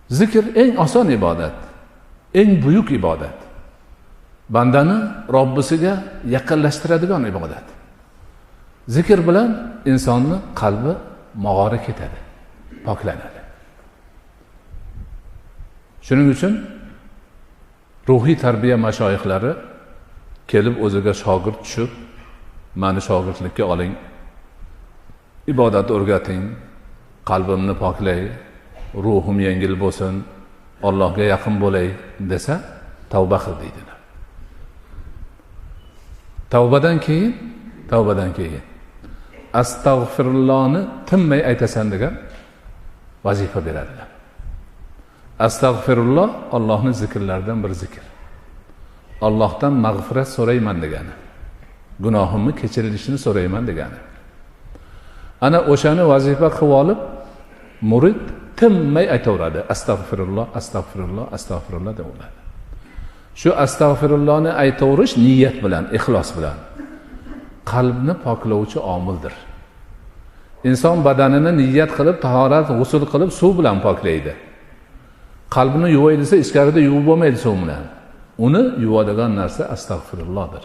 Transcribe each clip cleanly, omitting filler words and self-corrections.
Zikr eng oson ibodat, eng buyuk ibodat. Bandani Robbisiga yaqinlashtiradigan ibodat. Zikr bilan insonni qalbi mog'ora ketadi, poklanadi. Shuning uchun ruhiy tarbiya mashoyixlari kelib o'ziga shogird tushib, meni shogirdlikka oling, ibodat o'rgating, qalbimni poklay, ruhim yengil bo'lsin, Allohga yaqin bo'lay desa, tavba qil deydilar. Tavbadan keyin astag'firullohni tinmay aytasan degan vazifa beradilar. Astag'firulloh Allohning zikrlaridan bir zikr. Allohdan mag'firat so'rayman degani. Gunohimni kechirilishini so'rayman degani. Ana o'shani vazifa qilib olib, murid tinmay aytaveradi. Astag'firulloh, astag'firulloh, astag'firulloh deb o'yladi. Shu astag'firullohni aytaverish niyat bilan, ixlos bilan qalbni poklovchi omildir. Inson badanini niyat qilib, tahorat, g'usl qilib, suv bilan poklaydi. Qalbini yuvay desa, ichkarida yuvib bo'lmaydi suv bilan. Uni yuvadigan narsa astag'firullohdir.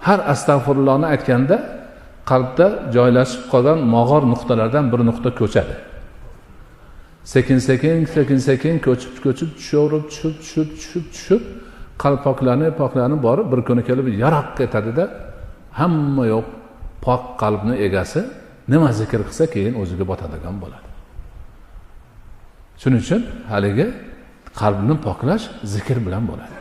Har astag'firullohni aytganda qalbda joylashib qolgan mog'or nuqtalardan bir nuqta ko'chadi. Sekin ko'chib tushib qalb poklanib borib bir kuni kelib yaroq ketadida, hamma yo'q pok qalbni egasi nima zikr qilsa keyin o'ziga botadigan bo'ladi. Shuning uchun haligi qalbni poklash zikr bilan bo'ladi.